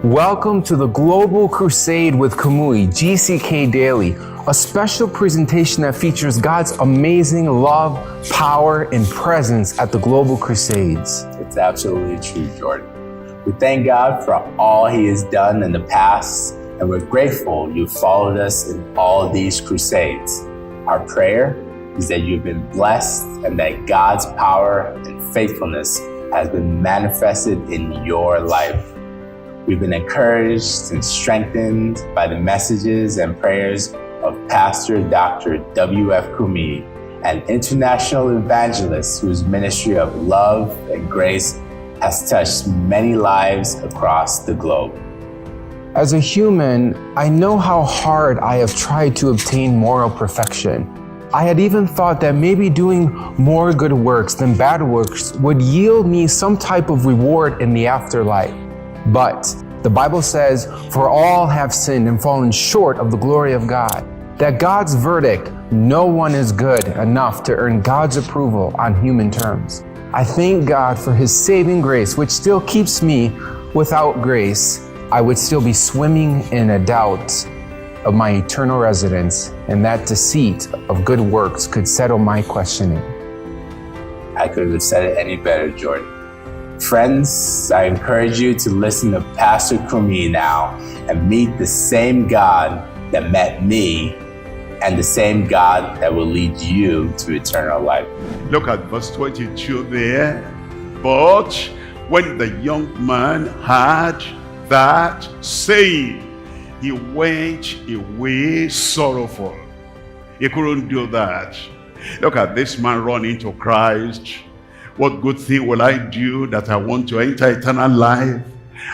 Welcome to the Global Crusade with Kumuyi, GCK Daily, a special presentation that features God's amazing love, power, and presence at the Global Crusades. It's absolutely true, Jordan. We thank God for all He has done in the past, and we're grateful you've followed us in all these crusades. Our prayer is that you've been blessed and that God's power and faithfulness has been manifested in your life. We've been encouraged and strengthened by the messages and prayers of Pastor Dr. W.F. Kumuyi, an international evangelist whose ministry of love and grace has touched many lives across the globe. As a human, I know how hard I have tried to obtain moral perfection. I had even thought that maybe doing more good works than bad works would yield me some type of reward in the afterlife. But the Bible says, "For all have sinned and fallen short of the glory of God." That God's verdict, no one is good enough to earn God's approval on human terms. I thank God for His saving grace, which still keeps me. Without grace, I would still be swimming in a doubt of my eternal residence, and that deceit of good works could settle my questioning. I couldn't have said it any better, Jordan. Friends, I encourage you to listen to Pastor Kumuyi now and meet the same God that met me and the same God that will lead you to eternal life. Look at verse 22 there. But when the young man heard that saying, he went away sorrowful. He couldn't do that. Look at this man running to Christ. What good thing will I do that I want to enter eternal life?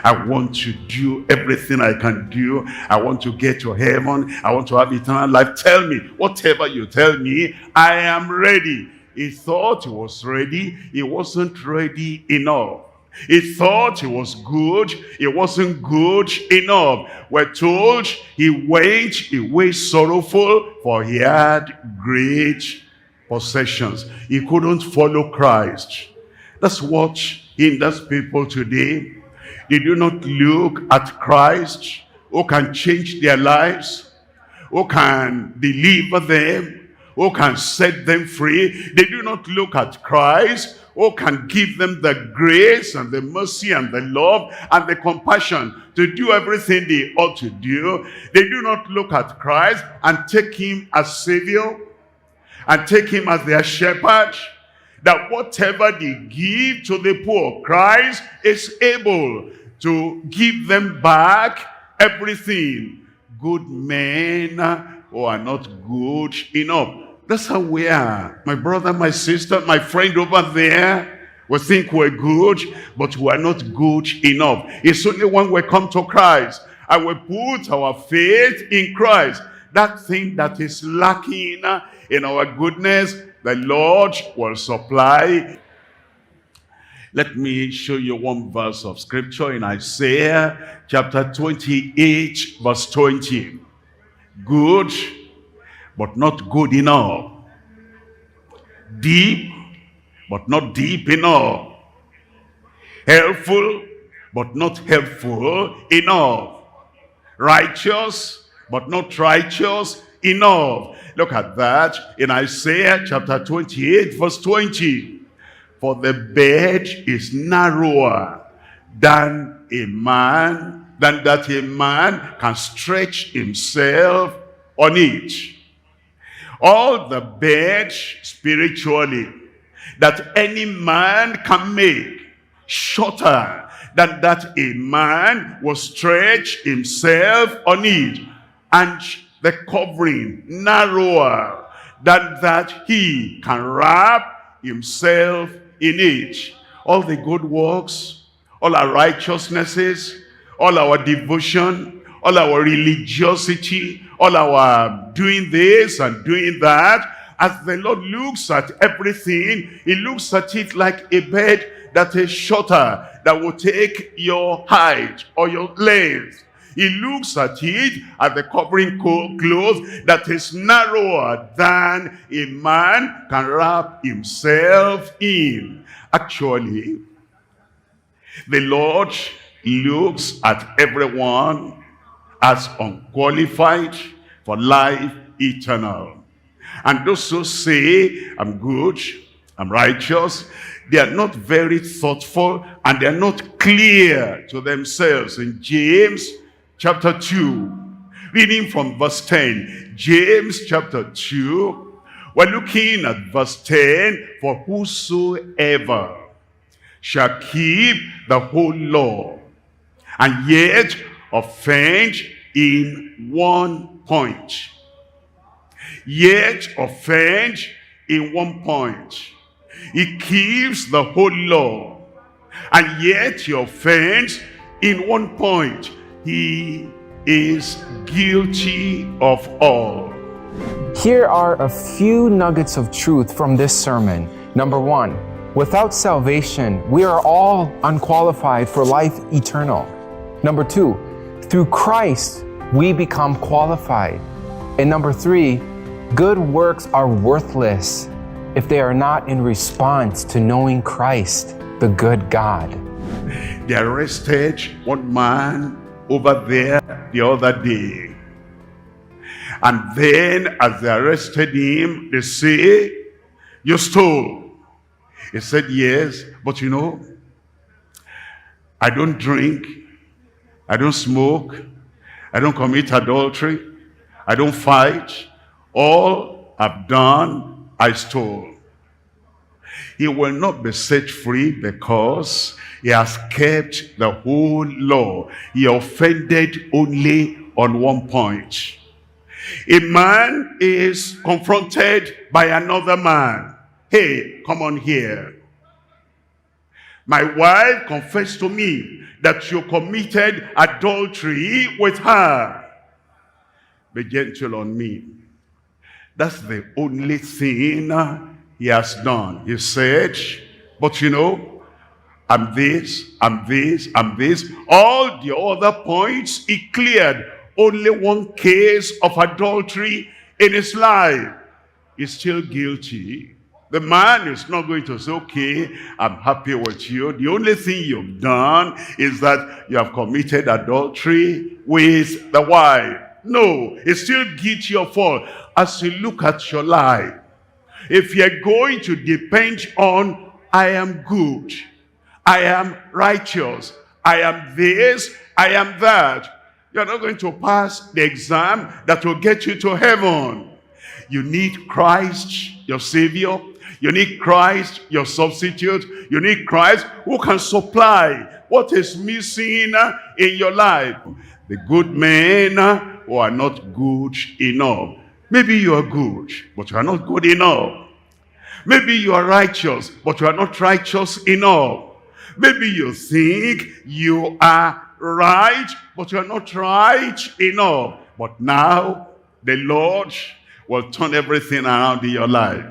I want to do everything I can do. I want to get to heaven. I want to have eternal life. Tell me, whatever you tell me, I am ready. He thought he was ready. He wasn't ready enough. He thought he was good. He wasn't good enough. We're told he went away sorrowful, for he had great possessions. He couldn't follow Christ. That's what hinders people today. They do not look at Christ, who can change their lives, who can deliver them, who can set them free. They do not look at Christ, who can give them the grace and the mercy and the love and the compassion to do everything they ought to do. They do not look at Christ and take Him as Savior and take Him as their shepherd, that whatever they give to the poor, Christ is able to give them back everything. Good men who are not good enough. That's how we are. My brother, my sister, my friend over there, we think we're good, but we are not good enough. It's only when we come to Christ and we put our faith in Christ, that thing that is lacking in our goodness, the Lord will supply. Let me show you one verse of scripture in Isaiah chapter 28 verse 20. Good, but not good enough. Deep, but not deep enough. Helpful, but not helpful enough. Righteous, but not righteous enough. Look at that in Isaiah chapter 28 verse 20. For the bed is narrower than that a man can stretch himself on it. All the bed spiritually that any man can make shorter than that a man will stretch himself on it, and the covering narrower than that he can wrap himself in it. All the good works, all our righteousnesses, all our devotion, all our religiosity, all our doing this and doing that, as the Lord looks at everything, He looks at it like a bed that is shorter, that will take your height or your length. He looks at it as the covering clothes that is narrower than a man can wrap himself in. Actually, the Lord looks at everyone as unqualified for life eternal. And those who say, I'm good, I'm righteous, they are not very thoughtful and they are not clear to themselves. In James chapter 2, reading from verse 10, James chapter 2, we're looking at verse 10, for whosoever shall keep the whole law and yet offend in one point. Yet offend in one point. He keeps the whole law, and yet he offends in one point. He is guilty of all. Here are a few nuggets of truth from this sermon. Number one, without salvation, we are all unqualified for life eternal. Number two, through Christ, we become qualified. And number three, good works are worthless if they are not in response to knowing Christ, the good God. They arrested one man over there the other day. And then as they arrested him, they say, you stole. He said, yes, but you know, I don't drink, I don't smoke, I don't commit adultery, I don't fight. All I've done, I stole. He will not be set free because he has kept the whole law. He offended only on one point. A man is confronted by another man. Hey, come on here. My wife confessed to me that you committed adultery with her. Be gentle on me. That's the only thing he has done. He said, but you know, I'm this, I'm this, I'm this. All the other points he cleared. Only one case of adultery in his life. He's still guilty. The man is not going to say, okay, I'm happy with you. The only thing you've done is that you have committed adultery with the wife. No, he's still guilty of all. As you look at your life, if you're going to depend on, I am good, I am righteous, I am this, I am that, you're not going to pass the exam that will get you to heaven. You need Christ, your Savior. You need Christ, your substitute. You need Christ who can supply what is missing in your life. The good men who are not good enough. Maybe you are good, but you are not good enough. Maybe you are righteous, but you are not righteous enough. Maybe you think you are right, but you are not right enough. But now, the Lord will turn everything around in your life.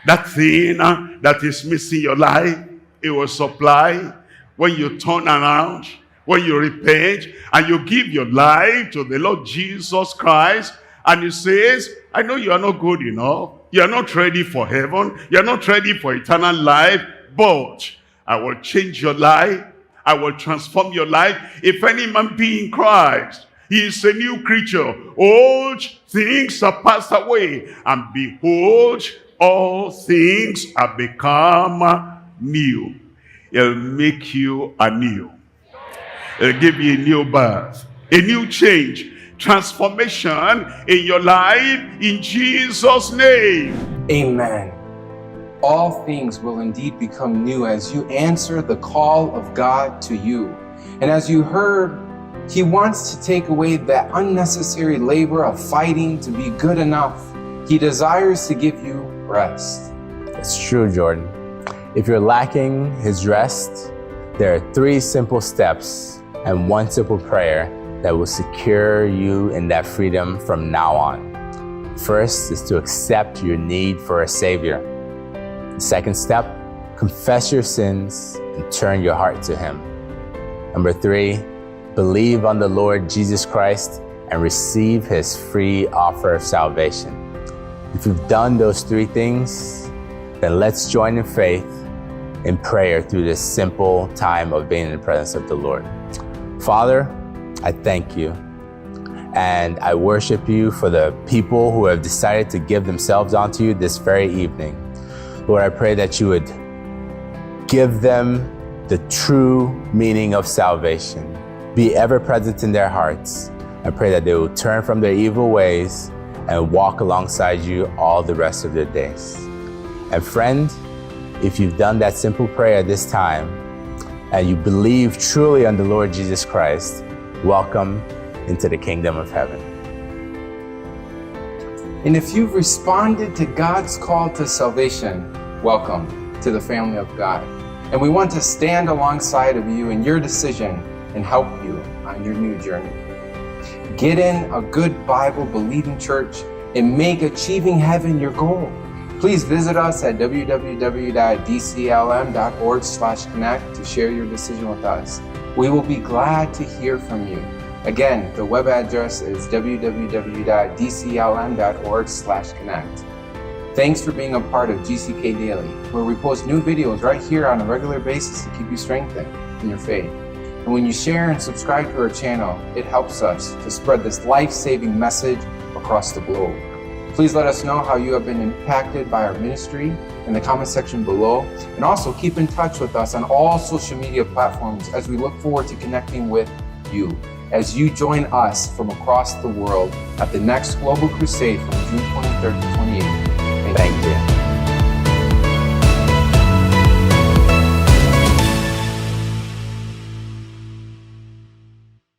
That thing that is missing your life, it will supply when you turn around, when you repent, and you give your life to the Lord Jesus Christ. And he says, I know you are not good enough. You are not ready for heaven. You are not ready for eternal life. But I will change your life. I will transform your life. If any man be in Christ, he is a new creature. Old things are passed away. And behold, all things are become new. He'll make you anew. He'll give you a new birth, a new change, transformation in your life in Jesus' name. Amen. All things will indeed become new as you answer the call of God to you. And as you heard, he wants to take away that unnecessary labor of fighting to be good enough. He desires to give you rest. It's true, Jordan. If you're lacking his rest, there are 3 simple steps and 1 simple prayer that will secure you in that freedom from now on. First is to accept your need for a Savior. The second step, confess your sins and turn your heart to him. Number 3, believe on the Lord Jesus Christ and receive his free offer of salvation. If you've done those 3 things, then let's join in faith in prayer through this simple time of being in the presence of the Lord. Father, I thank you and I worship you for the people who have decided to give themselves onto you this very evening. Lord, I pray that you would give them the true meaning of salvation. Be ever present in their hearts. I pray that they will turn from their evil ways and walk alongside you all the rest of their days. And friend, if you've done that simple prayer this time and you believe truly on the Lord Jesus Christ, welcome into the kingdom of heaven. And if you've responded to God's call to salvation, welcome to the family of God. And we want to stand alongside of you in your decision and help you on your new journey. Get in a good Bible-believing church and make achieving heaven your goal. Please visit us at www.dclm.org/connect to share your decision with us. We will be glad to hear from you. Again, the web address is www.dclm.org/connect. Thanks for being a part of GCK Daily, where we post new videos right here on a regular basis to keep you strengthened in your faith. And when you share and subscribe to our channel, it helps us to spread this life-saving message across the globe. Please let us know how you have been impacted by our ministry in the comment section below. And also keep in touch with us on all social media platforms as we look forward to connecting with you as you join us from across the world at the next Global Crusade from June 23rd to 28th. Thank you.